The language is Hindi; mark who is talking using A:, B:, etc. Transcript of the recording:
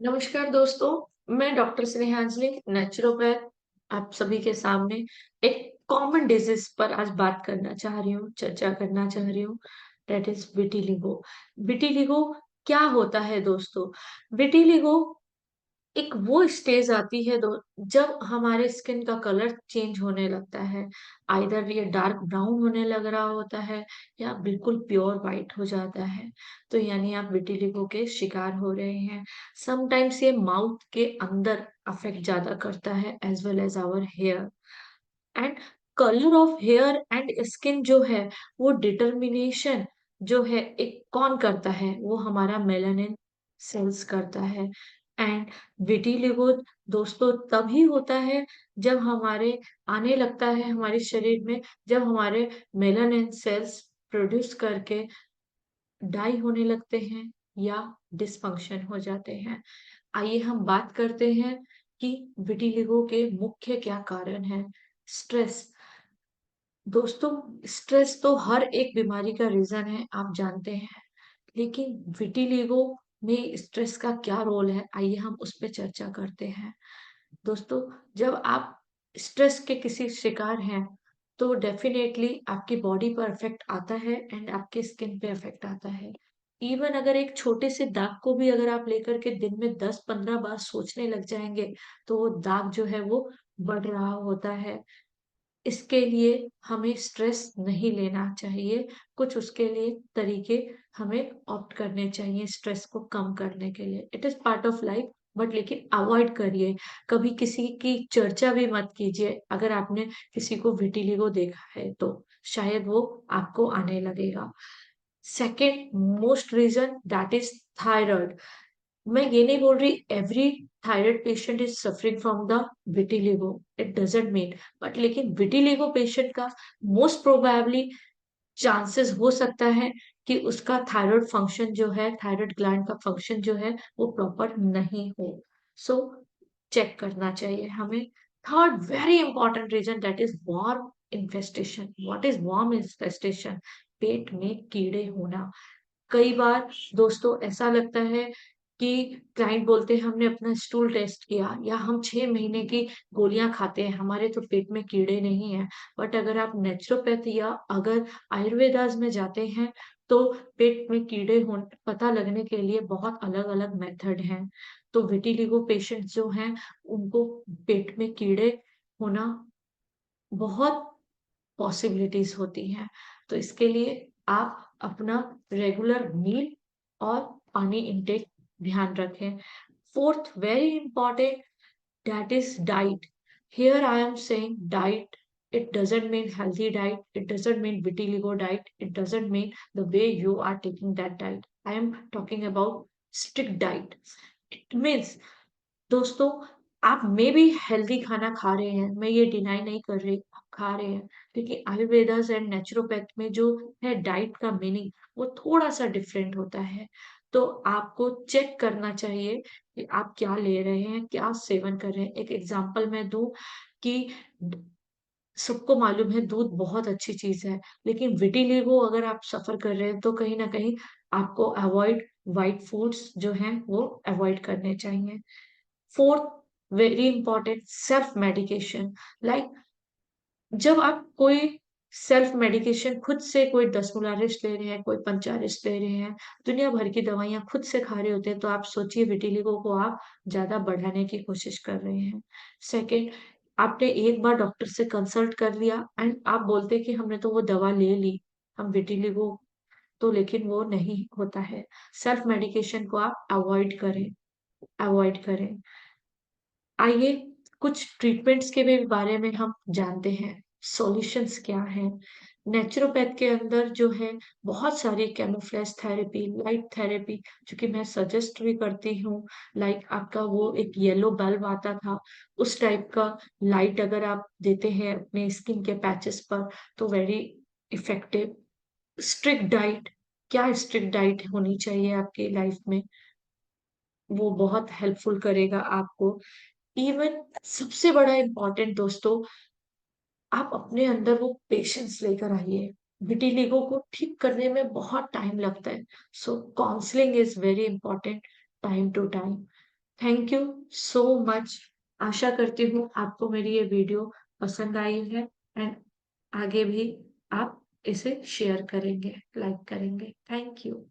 A: नमस्कार दोस्तों, मैं डॉक्टर स्नेहांजलि नेचुरोपैथ आप सभी के सामने एक कॉमन डिजीज पर आज बात करना चाह रही हूँ, चर्चा करना चाह रही हूँ। That is vitiligo. विटिलिगो क्या होता है दोस्तों? विटिलिगो एक वो स्टेज आती है दो जब हमारे स्किन का कलर चेंज होने लगता है। आइदर ये डार्क ब्राउन होने लग रहा होता है या बिल्कुल प्योर वाइट हो जाता है। तो यानी आप विटिलिगो के शिकार हो रहे हैं। समटाइम्स ये माउथ के अंदर अफेक्ट ज्यादा करता है as well as our hair and colour of hair and skin जो है वो डिटर्मिनेशन जो है एक कौन करता है, वो हमारा मेलानिन सेल्स करता है। एंड विटिलिगो दोस्तों तभी होता है जब हमारे आने लगता है हमारे शरीर में, जब हमारे मेलानिन सेल्स प्रोड्यूस करके डाई होने लगते हैं या डिसफंक्शन हो जाते हैं। आइए हम बात करते हैं कि विटिलिगो के मुख्य क्या कारण है। स्ट्रेस दोस्तों, स्ट्रेस तो हर एक बीमारी का रीजन है, आप जानते हैं। लेकिन विटिलिगो में स्ट्रेस का क्या रोल है, आइए हम उस पर चर्चा करते हैं। दोस्तों, जब आप स्ट्रेस के किसी शिकार हैं तो डेफिनेटली आपकी बॉडी पर इफेक्ट आता है एंड आपके स्किन पे इफेक्ट आता है। इवन अगर एक छोटे से दाग को भी अगर आप लेकर के दिन में 10-15 बार सोचने लग जाएंगे तो वो दाग जो है वो बढ़ रहा होता है। इसके लिए हमें स्ट्रेस नहीं लेना चाहिए। कुछ उसके लिए तरीके हमें ऑप्ट करने चाहिए स्ट्रेस को कम करने के लिए। It is part of life, but लेकिन अवॉइड करिए। कभी किसी की चर्चा भी मत कीजिए। अगर आपने किसी को विटिलिगो देखा है तो शायद वो आपको आने लगेगा। Second most reason that is thyroid. मैं ये नहीं बोल रही every thyroid patient is suffering from the vitiligo, it doesn't mean. But लेकिन विटिलिगो पेशेंट का मोस्ट प्रोबेबली चांसेस हो सकता है कि उसका थायराइड फंक्शन जो है, थायराइड ग्लैंड का फंक्शन जो है वो प्रॉपर नहीं हो। सो चेक करना चाहिए हमें। Third very important reason that is worm infestation. What is worm infestation? पेट में कीड़े होना। कई बार दोस्तों ऐसा लगता है कि क्लाइंट बोलते हैं हमने अपना स्टूल टेस्ट किया या हम 6 महीने की गोलियां खाते हैं, हमारे तो पेट में कीड़े नहीं है। बट अगर आप नेचुरोपैथ या अगर आयुर्वेदास में जाते हैं तो पेट में कीड़े हो पता लगने के लिए बहुत अलग अलग मेथड हैं। तो विटिलिगो पेशेंट्स जो हैं उनको पेट में कीड़े होना बहुत पॉसिबिलिटीज होती हैं। तो इसके लिए आप अपना रेगुलर मील और पानी इंटेक ध्यान रखें। Fourth very important that is diet. Here I am saying diet. It doesn't mean healthy diet. It doesn't mean vitiligo diet. It doesn't mean the way you are taking that diet. I am talking about strict diet. It means दोस्तों आप मे भी हेल्दी खाना खा रहे हैं, मैं ये डिनाई नहीं कर रही, आप खा रहे हैं। क्योंकि आयुर्वेदास एंड नेचुरोपैथ में जो है डाइट का मीनिंग वो थोड़ा सा डिफरेंट होता है। तो आपको चेक करना चाहिए कि आप क्या ले रहे हैं, क्या सेवन कर रहे हैं। एक एग्जांपल मैं दूं कि सबको मालूम है दूध बहुत अच्छी चीज है, लेकिन विटिलिगो अगर आप सफर कर रहे हैं तो कहीं ना कहीं आपको अवॉइड व्हाइट फूड्स जो हैं वो अवॉइड करने चाहिए। Fourth very important self medication. Like जब आप कोई सेल्फ मेडिकेशन खुद से कोई 10 मुलारिस्ट ले रहे हैं, कोई पंचारिस्ट ले रहे हैं, दुनिया भर की दवाइयां खुद से खा रहे होते हैं, तो आप सोचिए विटिलिगो को आप ज्यादा बढ़ाने की कोशिश कर रहे हैं। सेकेंड, आपने एक बार डॉक्टर से कंसल्ट कर लिया एंड आप बोलते कि हमने तो वो दवा ले ली, हम विटिलिगो तो, लेकिन वो नहीं होता है। सेल्फ मेडिकेशन को आप अवॉइड करें, अवॉइड करें। आइए कुछ ट्रीटमेंट्स के भी बारे में हम जानते हैं। सॉल्यूशंस क्या हैं? नेचुरोपैथ के अंदर जो है बहुत सारी कैमोफ्लेज थेरेपी, लाइट थेरेपी जो कि मैं सजेस्ट भी करती हूँ। लाइक आपका वो एक येलो बल्ब आता था, उस टाइप का लाइट अगर आप देते हैं अपने स्किन के पैचेस पर तो वेरी इफेक्टिव। स्ट्रिक्ट डाइट, क्या स्ट्रिक्ट डाइट होनी चाहिए आपकी लाइफ में, वो बहुत हेल्पफुल करेगा आपको। इवन सबसे बड़ा इम्पोर्टेंट दोस्तों, आप अपने अंदर वो पेशेंस लेकर आइए। विटिलिगो को ठीक करने में बहुत टाइम लगता है। So counselling is very important time to time. Thank you so much. आशा करती हूँ आपको मेरी ये वीडियो पसंद आई है एंड आगे भी आप इसे शेयर करेंगे, लाइक करेंगे। Thank you.